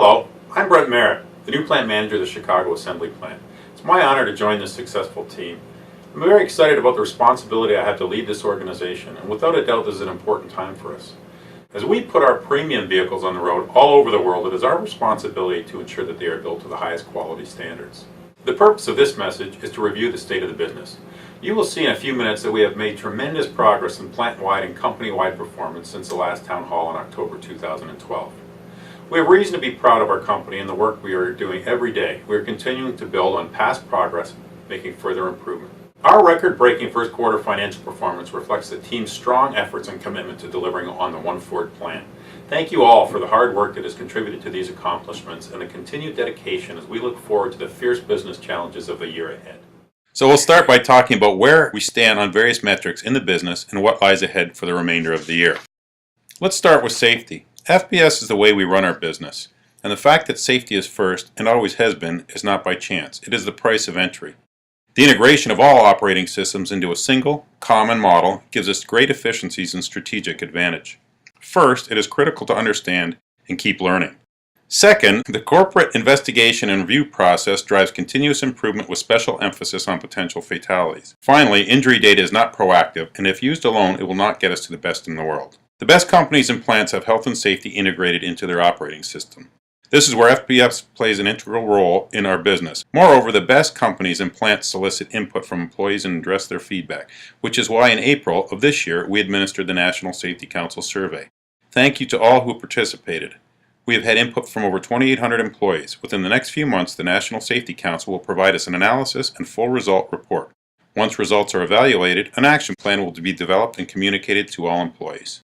Hello, I'm Brett Merritt, the new plant manager of the Chicago Assembly Plant. It's my honor to join this successful team. I'm very excited about the responsibility I have to lead this organization, and without a doubt this is an important time for us. As we put our premium vehicles on the road all over the world, it is our responsibility to ensure that they are built to the highest quality standards. The purpose of this message is to review the state of the business. You will see in a few minutes that we have made tremendous progress in plant-wide and company-wide performance since the last town hall in October 2012. We have reason to be proud of our company and the work we are doing every day. We are continuing to build on past progress, making further improvement. Our record-breaking first quarter financial performance reflects the team's strong efforts and commitment to delivering on the One Ford plan. Thank you all for the hard work that has contributed to these accomplishments and the continued dedication as we look forward to the fierce business challenges of the year ahead. So we'll start by talking about where we stand on various metrics in the business and what lies ahead for the remainder of the year. Let's start with safety. FBS is the way we run our business, and the fact that safety is first, and always has been, is not by chance. It is the price of entry. The integration of all operating systems into a single, common model gives us great efficiencies and strategic advantage. First, it is critical to understand and keep learning. Second, the corporate investigation and review process drives continuous improvement with special emphasis on potential fatalities. Finally, injury data is not proactive, and if used alone, it will not get us to the best in the world. The best companies and plants have health and safety integrated into their operating system. This is where FBS plays an integral role in our business. Moreover, the best companies and plants solicit input from employees and address their feedback, which is why in April of this year we administered the National Safety Council survey. Thank you to all who participated. We have had input from over 2,800 employees. Within the next few months, the National Safety Council will provide us an analysis and full result report. Once results are evaluated, an action plan will be developed and communicated to all employees.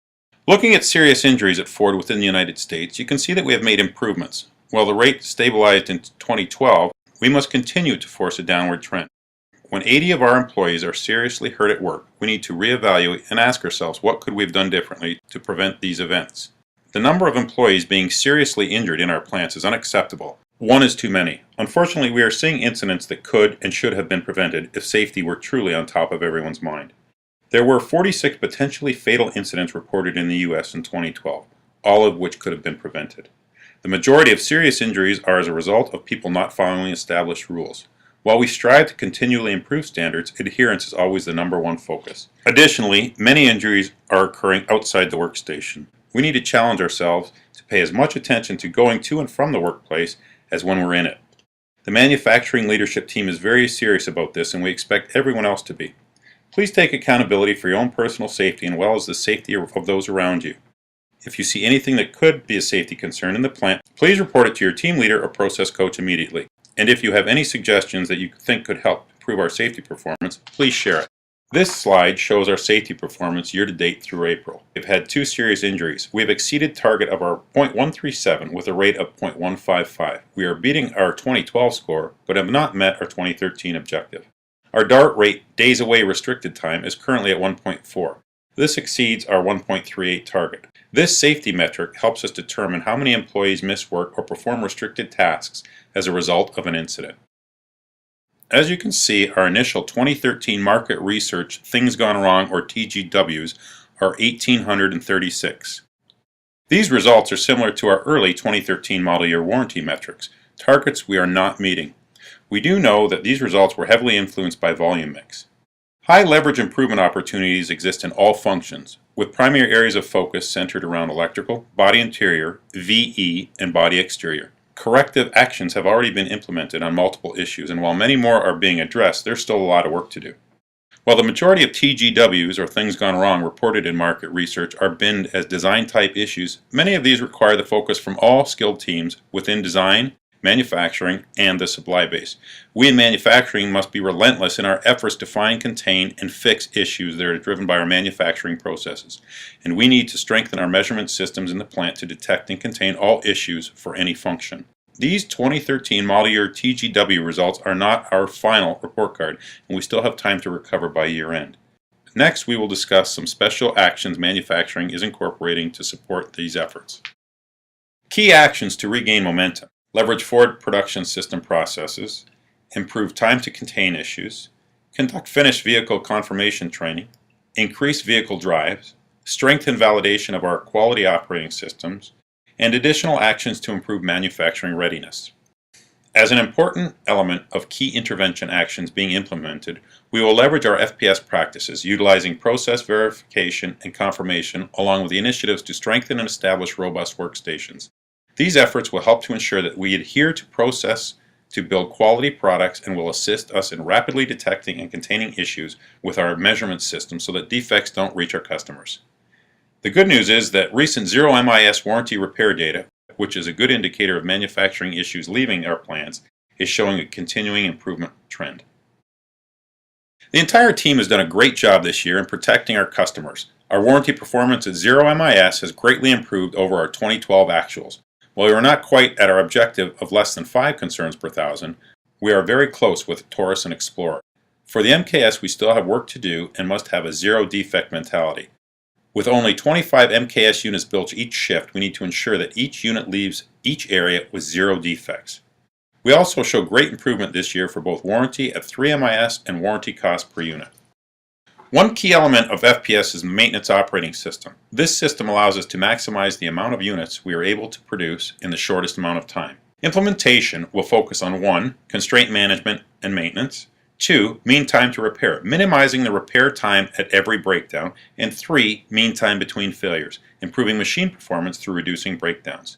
Looking at serious injuries at Ford within the United States, you can see that we have made improvements. While the rate stabilized in 2012, we must continue to force a downward trend. When 80 of our employees are seriously hurt at work, we need to reevaluate and ask ourselves what could we have done differently to prevent these events. The number of employees being seriously injured in our plants is unacceptable. One is too many. Unfortunately, we are seeing incidents that could and should have been prevented if safety were truly on top of everyone's mind. There were 46 potentially fatal incidents reported in the U.S. in 2012, all of which could have been prevented. The majority of serious injuries are as a result of people not following established rules. While we strive to continually improve standards, adherence is always the number one focus. Additionally, many injuries are occurring outside the workstation. We need to challenge ourselves to pay as much attention to going to and from the workplace as when we're in it. The manufacturing leadership team is very serious about this, and we expect everyone else to be. Please take accountability for your own personal safety as well as the safety of those around you. If you see anything that could be a safety concern in the plant, please report it to your team leader or process coach immediately. And if you have any suggestions that you think could help improve our safety performance, please share it. This slide shows our safety performance year to date through April. We've had 2 serious injuries. We have exceeded target of our .137 with a rate of .155. We are beating our 2012 score, but have not met our 2013 objective. Our DART rate, days away restricted time, is currently at 1.4. This exceeds our 1.38 target. This safety metric helps us determine how many employees miss work or perform restricted tasks as a result of an incident. As you can see, our initial 2013 market research Things Gone Wrong, or TGWs, are 1,836. These results are similar to our early 2013 model year warranty metrics, targets we are not meeting. We do know that these results were heavily influenced by volume mix. High leverage improvement opportunities exist in all functions, with primary areas of focus centered around electrical, body interior, VE, and body exterior. Corrective actions have already been implemented on multiple issues, and while many more are being addressed, there's still a lot of work to do. While the majority of TGWs, or Things Gone Wrong, reported in market research are binned as design-type issues, many of these require the focus from all skilled teams within design, manufacturing, and the supply base. We in manufacturing must be relentless in our efforts to find, contain, and fix issues that are driven by our manufacturing processes. And we need to strengthen our measurement systems in the plant to detect and contain all issues for any function. These 2013 model year TGW results are not our final report card, and we still have time to recover by year end. Next, we will discuss some special actions manufacturing is incorporating to support these efforts. Key actions to regain momentum. Leverage Ford production system processes, improve time to contain issues, conduct finished vehicle confirmation training, increase vehicle drives, strengthen validation of our quality operating systems, and additional actions to improve manufacturing readiness. As an important element of key intervention actions being implemented, we will leverage our FPS practices, utilizing process verification and confirmation, along with the initiatives to strengthen and establish robust workstations. These efforts will help to ensure that we adhere to process to build quality products and will assist us in rapidly detecting and containing issues with our measurement system so that defects don't reach our customers. The good news is that recent Zero MIS warranty repair data, which is a good indicator of manufacturing issues leaving our plants, is showing a continuing improvement trend. The entire team has done a great job this year in protecting our customers. Our warranty performance at Zero MIS has greatly improved over our 2012 actuals. While we are not quite at our objective of less than 5 concerns per thousand, we are very close with Taurus and Explorer. For the MKS, we still have work to do and must have a zero defect mentality. With only 25 MKS units built each shift, we need to ensure that each unit leaves each area with zero defects. We also show great improvement this year for both warranty at 3 MIS and warranty cost per unit. One key element of FPS is the maintenance operating system. This system allows us to maximize the amount of units we are able to produce in the shortest amount of time. Implementation will focus on 1. Constraint management and maintenance, 2. Mean time to repair, minimizing the repair time at every breakdown, and 3. Mean time between failures, improving machine performance through reducing breakdowns.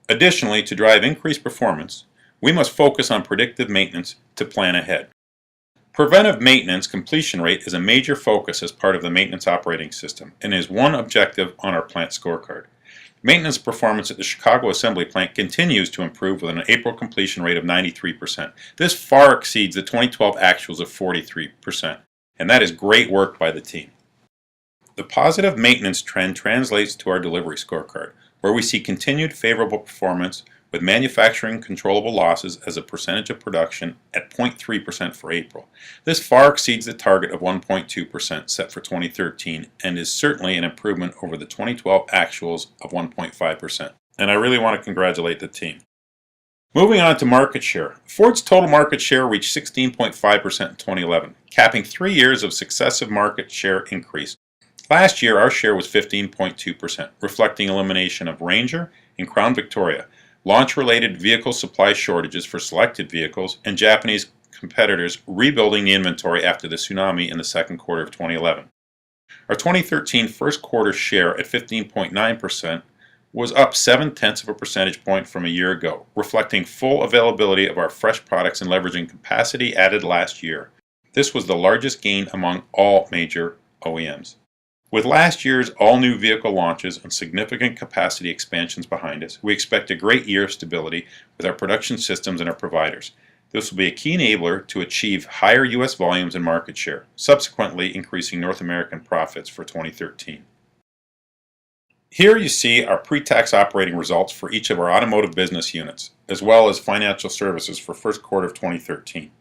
Additionally, to drive increased performance, we must focus on predictive maintenance to plan ahead. Preventive maintenance completion rate is a major focus as part of the maintenance operating system and is one objective on our plant scorecard. Maintenance performance at the Chicago assembly plant continues to improve with an April completion rate of 93%. This far exceeds the 2012 actuals of 43%, and that is great work by the team. The positive maintenance trend translates to our delivery scorecard, where we see continued favorable performance with manufacturing controllable losses as a percentage of production at 0.3% for April. This far exceeds the target of 1.2% set for 2013 and is certainly an improvement over the 2012 actuals of 1.5%. And I really want to congratulate the team. Moving on to market share. Ford's total market share reached 16.5% in 2011, capping 3 years of successive market share increase. Last year, our share was 15.2%, reflecting elimination of Ranger and Crown Victoria, launch-related vehicle supply shortages for selected vehicles, and Japanese competitors rebuilding the inventory after the tsunami in the second quarter of 2011. Our 2013 first quarter share at 15.9% was up 0.7 of a percentage point from a year ago, reflecting full availability of our fresh products and leveraging capacity added last year. This was the largest gain among all major OEMs. With last year's all-new vehicle launches and significant capacity expansions behind us, we expect a great year of stability with our production systems and our providers. This will be a key enabler to achieve higher U.S. volumes and market share, subsequently increasing North American profits for 2013. Here you see our pre-tax operating results for each of our automotive business units, as well as financial services for first quarter of 2013.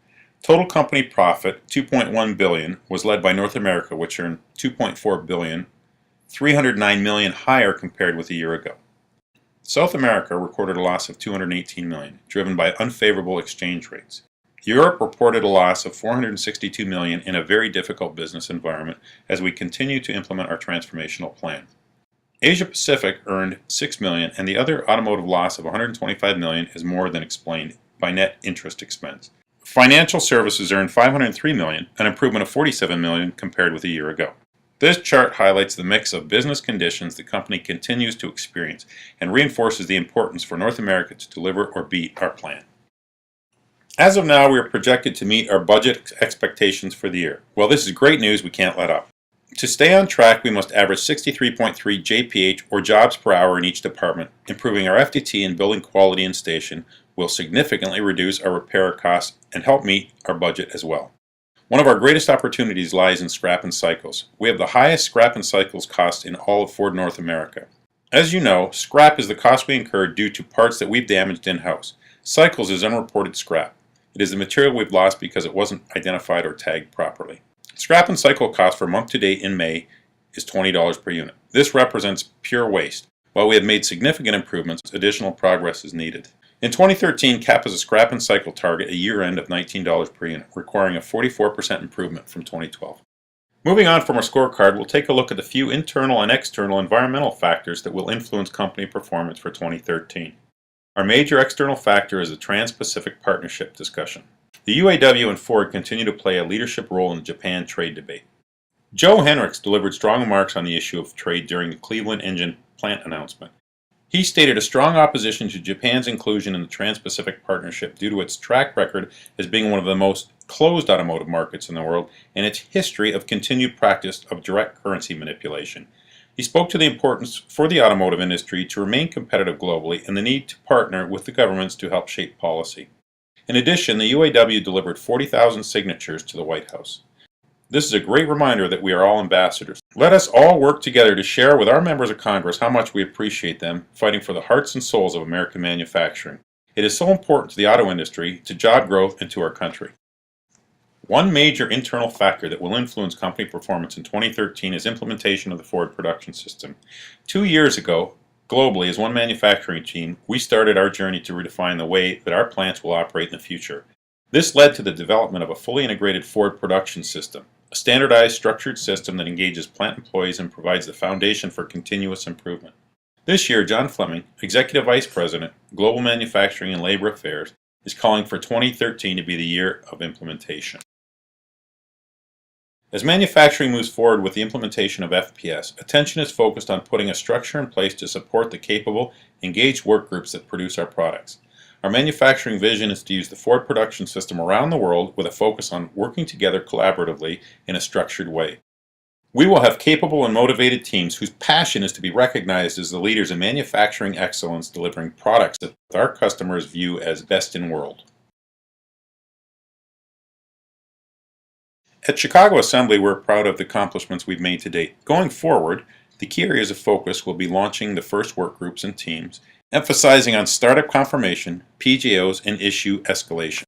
Total company profit, $2.1 billion, was led by North America, which earned $2.4 billion, $309 million higher compared with a year ago. South America recorded a loss of $218 million, driven by unfavorable exchange rates. Europe reported a loss of $462 million in a very difficult business environment as we continue to implement our transformational plan. Asia Pacific earned $6 million, and the other automotive loss of $125 million is more than explained by net interest expense. Financial services earned $503 million, an improvement of $47 million compared with a year ago. This chart highlights the mix of business conditions the company continues to experience and reinforces the importance for North America to deliver or beat our plan. As of now, we are projected to meet our budget expectations for the year. While this is great news, we can't let up. To stay on track, we must average 63.3 JPH or jobs per hour in each department. Improving our FTT and building quality in station will significantly reduce our repair costs and help meet our budget as well. One of our greatest opportunities lies in scrap and cycles. We have the highest scrap and cycles cost in all of Ford North America. As you know, scrap is the cost we incur due to parts that we've damaged in-house. Cycles is unreported scrap. It is the material we've lost because it wasn't identified or tagged properly. Scrap and cycle cost for month to date in May is $20 per unit. This represents pure waste. While we have made significant improvements, additional progress is needed. In 2013, CAP has a scrap and cycle target a year-end of $19 per unit, requiring a 44% improvement from 2012. Moving on from our scorecard, we'll take a look at the few internal and external environmental factors that will influence company performance for 2013. Our major external factor is the Trans-Pacific Partnership discussion. The UAW and Ford continue to play a leadership role in the Japan trade debate. Joe Henricks delivered strong remarks on the issue of trade during the Cleveland engine plant announcement. He stated a strong opposition to Japan's inclusion in the Trans-Pacific Partnership due to its track record as being one of the most closed automotive markets in the world and its history of continued practice of direct currency manipulation. He spoke to the importance for the automotive industry to remain competitive globally and the need to partner with the governments to help shape policy. In addition, the UAW delivered 40,000 signatures to the White House. This is a great reminder that we are all ambassadors. Let us all work together to share with our members of Congress how much we appreciate them fighting for the hearts and souls of American manufacturing. It is so important to the auto industry, to job growth, and to our country. One major internal factor that will influence company performance in 2013 is implementation of the Ford Production System. 2 years ago, globally, as one manufacturing team, we started our journey to redefine the way that our plants will operate in the future. This led to the development of a fully integrated Ford Production System, a standardized, structured system that engages plant employees and provides the foundation for continuous improvement. This year, John Fleming, Executive Vice President, Global Manufacturing and Labor Affairs, is calling for 2013 to be the year of implementation. As manufacturing moves forward with the implementation of FPS, attention is focused on putting a structure in place to support the capable, engaged work groups that produce our products. Our manufacturing vision is to use the Ford Production System around the world with a focus on working together collaboratively in a structured way. We will have capable and motivated teams whose passion is to be recognized as the leaders in manufacturing excellence, delivering products that our customers view as best in world. At Chicago Assembly, we're proud of the accomplishments we've made to date. Going forward, the key areas of focus will be launching the first work groups and teams, emphasizing on startup confirmation, PJOs, and issue escalation.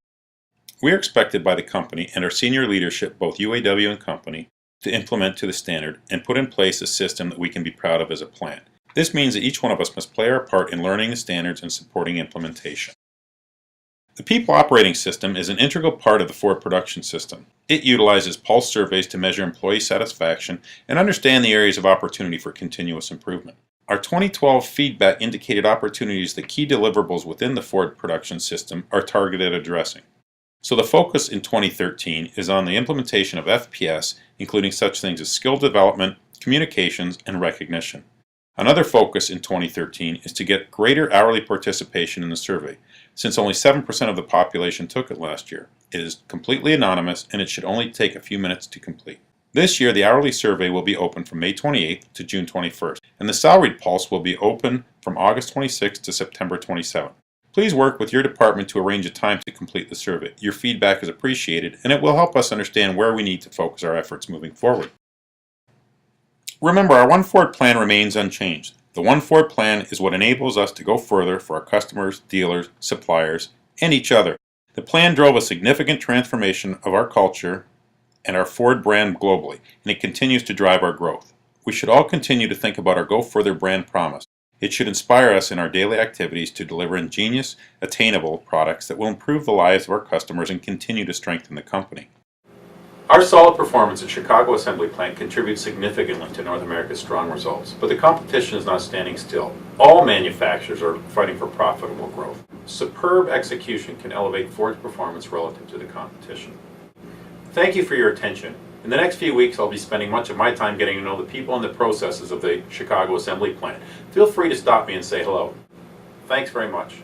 We are expected by the company and our senior leadership, both UAW and company, to implement to the standard and put in place a system that we can be proud of as a plant. This means that each one of us must play our part in learning the standards and supporting implementation. The People Operating System is an integral part of the Ford Production System. It utilizes pulse surveys to measure employee satisfaction and understand the areas of opportunity for continuous improvement. Our 2012 feedback indicated opportunities that key deliverables within the Ford Production System are targeted at addressing. So the focus in 2013 is on the implementation of FPS, including such things as skill development, communications, and recognition. Another focus in 2013 is to get greater hourly participation in the survey, since only 7% of the population took it last year. It is completely anonymous and it should only take a few minutes to complete. This year, the hourly survey will be open from May 28th to June 21st, and the salaried pulse will be open from August 26th to September 27th. Please work with your department to arrange a time to complete the survey. Your feedback is appreciated, and it will help us understand where we need to focus our efforts moving forward. Remember, our One Ford plan remains unchanged. The One Ford plan is what enables us to go further for our customers, dealers, suppliers, and each other. The plan drove a significant transformation of our culture and our Ford brand globally, and it continues to drive our growth. We should all continue to think about our Go Further brand promise. It should inspire us in our daily activities to deliver ingenious, attainable products that will improve the lives of our customers and continue to strengthen the company. Our solid performance at Chicago Assembly Plant contributes significantly to North America's strong results, but the competition is not standing still. All manufacturers are fighting for profitable growth. Superb execution can elevate Ford's performance relative to the competition. Thank you for your attention. In the next few weeks, I'll be spending much of my time getting to know the people and the processes of the Chicago Assembly Plant. Feel free to stop me and say hello. Thanks very much.